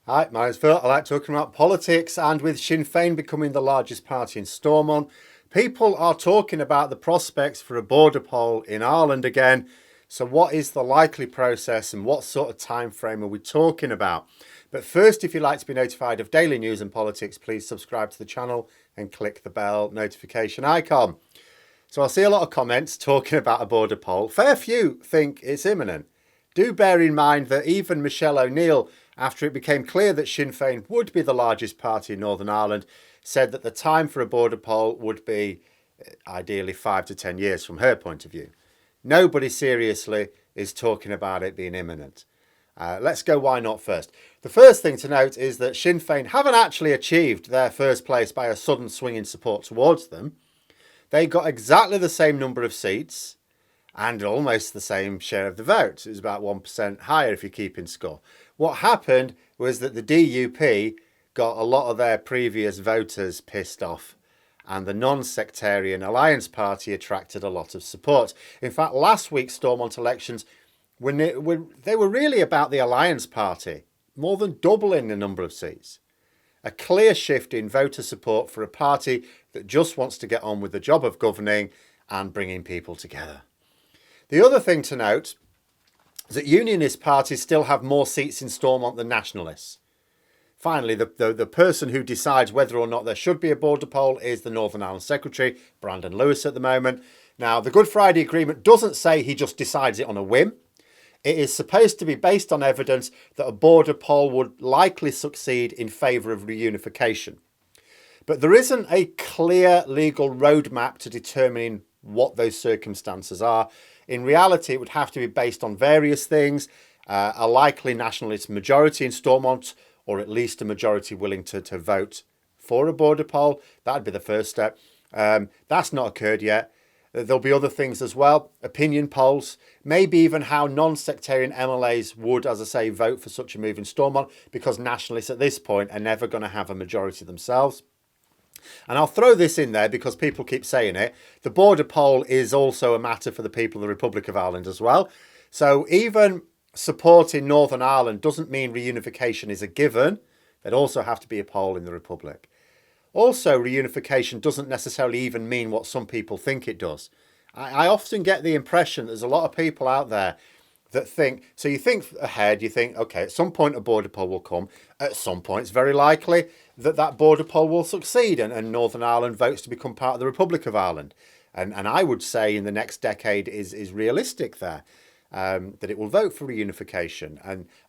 Hi, my name's Phil. I like talking about politics, and with Sinn Fein becoming the largest party in Stormont, people are talking about the prospects for a border poll in Ireland again. So what is the likely process and what sort of time frame are we talking about? But first, if you'd like to be notified of daily news and politics, please subscribe to the channel and click the bell notification icon. So I see a lot of comments talking about a border poll. Fair few think it's imminent. Do bear in mind that even Michelle O'Neill, after it became clear that Sinn Féin would be the largest party in Northern Ireland, said that the time for a border poll would be ideally 5 to 10 years from her point of view. Nobody seriously is talking about it being imminent. Let's go why not first. The first thing to note is that Sinn Féin haven't actually achieved their first place by a sudden swing in support towards them. They got exactly the same number of seats and almost the same share of the vote. It was about 1% higher if you keep in score. What happened was that the DUP got a lot of their previous voters pissed off, and the non-sectarian Alliance Party attracted a lot of support. In fact, last week's Stormont elections, they were really about the Alliance Party, more than doubling the number of seats. A clear shift in voter support for a party that just wants to get on with the job of governing and bringing people together. The other thing to note is that unionist parties still have more seats in Stormont than nationalists. Finally, the person who decides whether or not there should be a border poll is the Northern Ireland Secretary, Brandon Lewis, at the moment. Now, the Good Friday Agreement doesn't say he just decides it on a whim. It is supposed to be based on evidence that a border poll would likely succeed in favour of reunification. But there isn't a clear legal roadmap to determining what those circumstances are. In reality, it would have to be based on various things, a likely nationalist majority in Stormont, or at least a majority willing to vote for a border poll. That'd be the first step. That's not occurred yet. There'll be other things as well, opinion polls, maybe even how non-sectarian MLAs would, as I say, vote for such a move in Stormont, because nationalists at this point are never going to have a majority themselves. And I'll throw this in there because people keep saying it. The border poll is also a matter for the people of the Republic of Ireland as well. So even supporting Northern Ireland doesn't mean reunification is a given. There'd also have to be a poll in the Republic. Also, reunification doesn't necessarily even mean what some people think it does. I often get the impression there's a lot of people out there that think, so you think ahead, you think, okay, at some point a border poll will come. At some point, it's very likely that that border poll will succeed and Northern Ireland votes to become part of the Republic of Ireland. And I would say in the next decade is realistic there, that it will vote for reunification.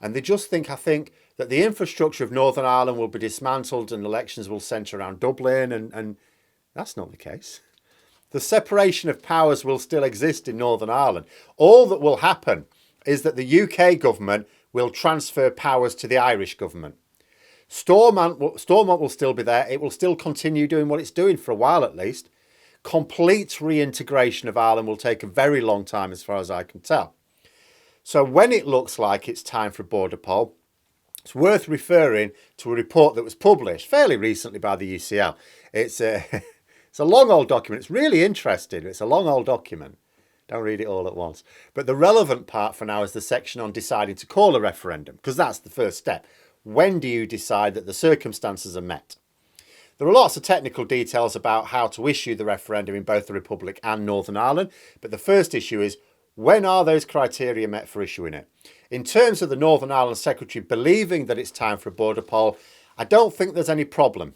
And they just think, I think, that the infrastructure of Northern Ireland will be dismantled and elections will centre around Dublin, and that's not the case. The separation of powers will still exist in Northern Ireland. All that will happen is that the UK government will transfer powers to the Irish government. Stormont will still be there. It will still continue doing what it's doing for a while at least. Complete reintegration of Ireland will take a very long time as far as I can tell. So when it looks like it's time for a border poll, it's worth referring to a report that was published fairly recently by the UCL. It's a long old document. It's really interesting. It's a long old document. Don't read it all at once. But the relevant part for now is the section on deciding to call a referendum, because that's the first step. When do you decide that the circumstances are met? There are lots of technical details about how to issue the referendum in both the Republic and Northern Ireland, but the first issue is, when are those criteria met for issuing it? In terms of the Northern Ireland Secretary believing that it's time for a border poll, I don't think there's any problem,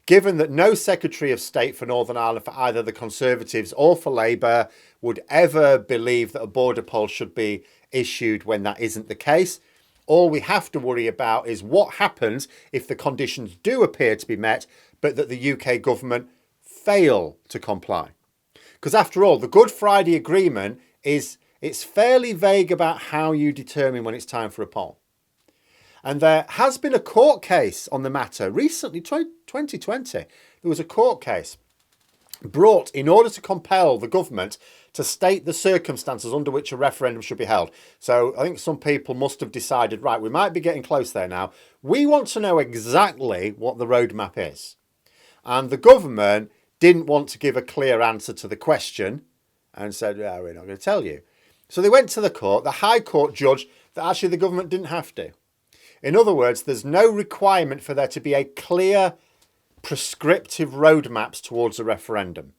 given that no Secretary of State for Northern Ireland for either the Conservatives or for Labour would ever believe that a border poll should be issued when that isn't the case. All we have to worry about is what happens if the conditions do appear to be met, but that the UK government fail to comply. Because after all, the Good Friday Agreement it's fairly vague about how you determine when it's time for a poll. And there has been a court case on the matter recently, 2020. There was a court case brought in order to compel the government to state the circumstances under which a referendum should be held. So I think some people must have decided, right, we might be getting close there now. We want to know exactly what the roadmap is. And the government didn't want to give a clear answer to the question and said, yeah, we're not going to tell you. So they went to the court. The High Court judged that actually the government didn't have to. In other words, there's no requirement for there to be a clear prescriptive roadmaps towards a referendum.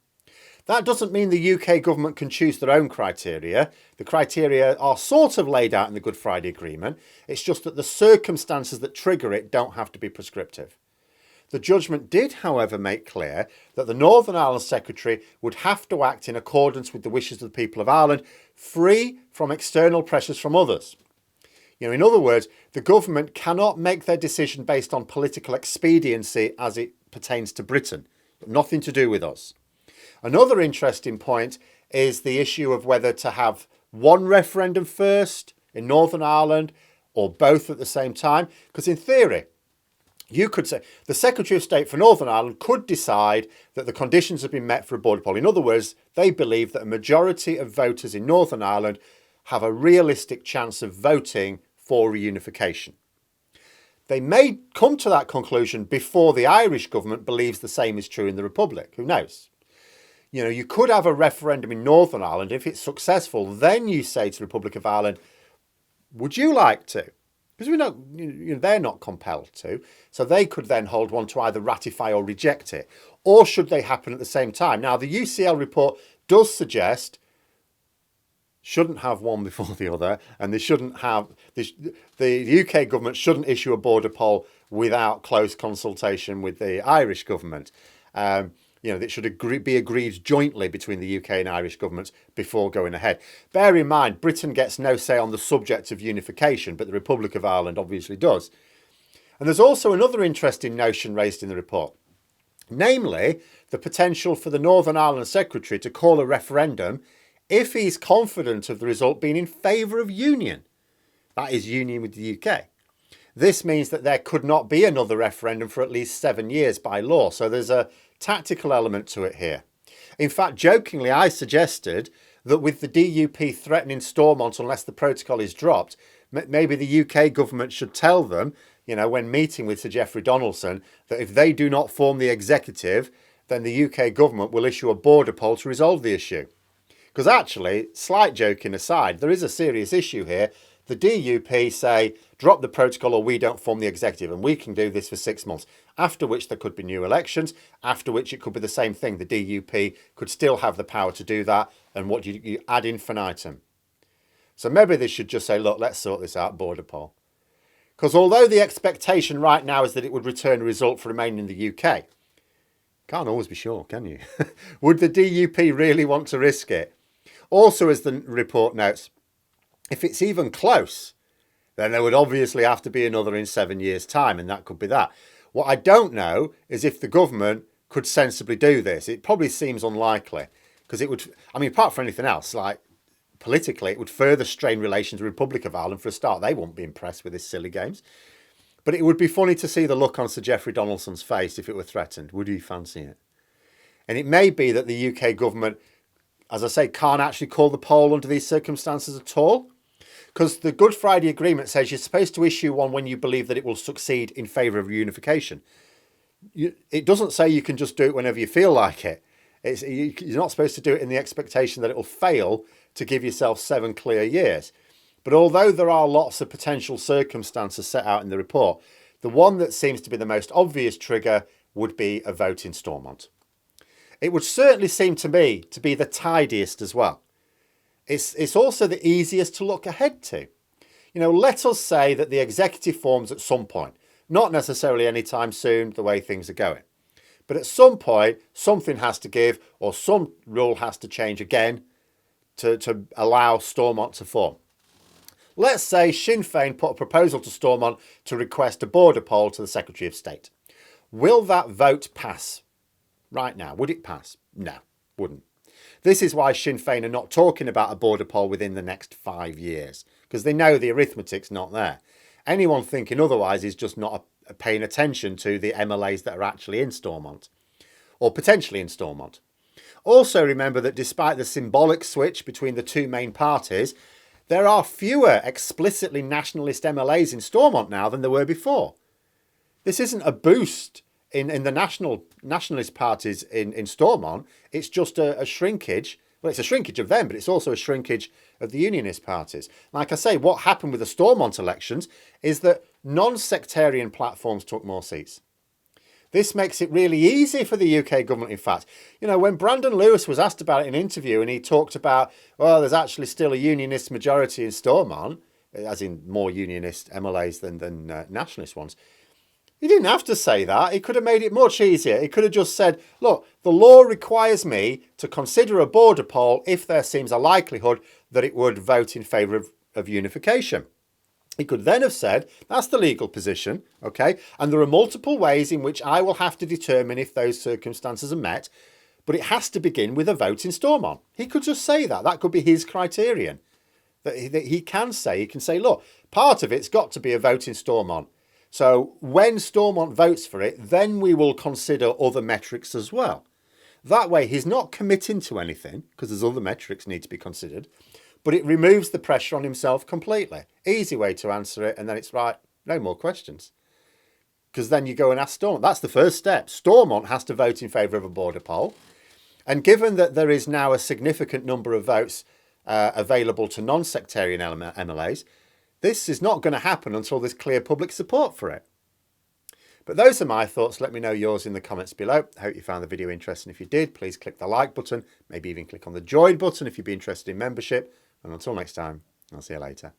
That doesn't mean the UK government can choose their own criteria. The criteria are sort of laid out in the Good Friday Agreement. It's just that the circumstances that trigger it don't have to be prescriptive. The judgment did, however, make clear that the Northern Ireland Secretary would have to act in accordance with the wishes of the people of Ireland, free from external pressures from others. In other words, the government cannot make their decision based on political expediency as it pertains to Britain. Nothing to do with us. Another interesting point is the issue of whether to have one referendum first in Northern Ireland or both at the same time. Because in theory, you could say the Secretary of State for Northern Ireland could decide that the conditions have been met for a border poll. In other words, they believe that a majority of voters in Northern Ireland have a realistic chance of voting for reunification. They may come to that conclusion before the Irish government believes the same is true in the Republic. Who knows? You could have a referendum in Northern Ireland. If it's successful, then you say to the Republic of Ireland, would you like to? Because we know they're not compelled to. So they could then hold one to either ratify or reject it. Or should they happen at the same time? Now, the UCL report does suggest shouldn't have one before the other, and they shouldn't have the UK government shouldn't issue a border poll without close consultation with the Irish government. That should be agreed jointly between the UK and Irish governments before going ahead. Bear in mind, Britain gets no say on the subject of unification, but the Republic of Ireland obviously does. And there's also another interesting notion raised in the report, namely the potential for the Northern Ireland Secretary to call a referendum if he's confident of the result being in favour of union. That is, union with the UK. This means that there could not be another referendum for at least 7 years by law. So there's a tactical element to it here. In fact, jokingly, I suggested that with the DUP threatening Stormont unless the protocol is dropped, maybe the UK government should tell them, when meeting with Sir Geoffrey Donaldson, that if they do not form the executive, then the UK government will issue a border poll to resolve the issue. Because actually, slight joking aside, there is a serious issue here. The DUP say, drop the protocol or we don't form the executive, and we can do this for 6 months, after which there could be new elections, after which it could be the same thing. The DUP could still have the power to do that, and what you ad infinitum. So maybe they should just say, look, let's sort this out, border poll. Because although the expectation right now is that it would return a result for remaining in the UK, can't always be sure, can you? Would the DUP really want to risk it? Also, as the report notes, if it's even close, then there would obviously have to be another in 7 years' time, and that could be that. What I don't know is if the government could sensibly do this. It probably seems unlikely, because it would, apart from anything else, like politically, it would further strain relations with the Republic of Ireland for a start. They won't be impressed with this silly games. But it would be funny to see the look on Sir Geoffrey Donaldson's face if it were threatened. Would he fancy it? And it may be that the UK government, as I say, can't actually call the poll under these circumstances at all. Because the Good Friday Agreement says you're supposed to issue one when you believe that it will succeed in favour of reunification. It doesn't say you can just do it whenever you feel like it. You're not supposed to do it in the expectation that it will fail to give yourself 7 clear years. But although there are lots of potential circumstances set out in the report, the one that seems to be the most obvious trigger would be a vote in Stormont. It would certainly seem to me to be the tidiest as well. It's also the easiest to look ahead to. Let us say that the executive forms at some point, not necessarily anytime soon, the way things are going. But at some point, something has to give, or some rule has to change again to allow Stormont to form. Let's say Sinn Fein put a proposal to Stormont to request a border poll to the Secretary of State. Will that vote pass right now? Would it pass? No, wouldn't. This is why Sinn Fein are not talking about a border poll within the next 5 years, because they know the arithmetic's not there. Anyone thinking otherwise is just not paying attention to the MLAs that are actually in Stormont, or potentially in Stormont. Also remember that despite the symbolic switch between the two main parties, there are fewer explicitly nationalist MLAs in Stormont now than there were before. This isn't a boost in the nationalist parties in Stormont. It's just a shrinkage. Well, it's a shrinkage of them, but it's also a shrinkage of the unionist parties. Like I say, what happened with the Stormont elections is that non-sectarian platforms took more seats. This makes it really easy for the UK government, in fact. You know, when Brandon Lewis was asked about it in an interview and he talked about, well, there's actually still a unionist majority in Stormont, as in more unionist MLAs than nationalist ones. He didn't have to say that. He could have made it much easier. He could have just said, look, the law requires me to consider a border poll if there seems a likelihood that it would vote in favour of unification. He could then have said, that's the legal position, okay? And there are multiple ways in which I will have to determine if those circumstances are met, but it has to begin with a vote in Stormont. He could just say that. That could be his criterion. That he can say, look, part of it's got to be a vote in Stormont. So when Stormont votes for it, then we will consider other metrics as well. That way, he's not committing to anything because there's other metrics need to be considered, but it removes the pressure on himself completely. Easy way to answer it. And then it's right, no more questions. Because then you go and ask Stormont. That's the first step. Stormont has to vote in favour of a border poll. And given that there is now a significant number of votes available to non-sectarian MLAs, this is not going to happen until there's clear public support for it. But those are my thoughts. Let me know yours in the comments below. I hope you found the video interesting. If you did, please click the like button. Maybe even click on the join button if you'd be interested in membership. And until next time, I'll see you later.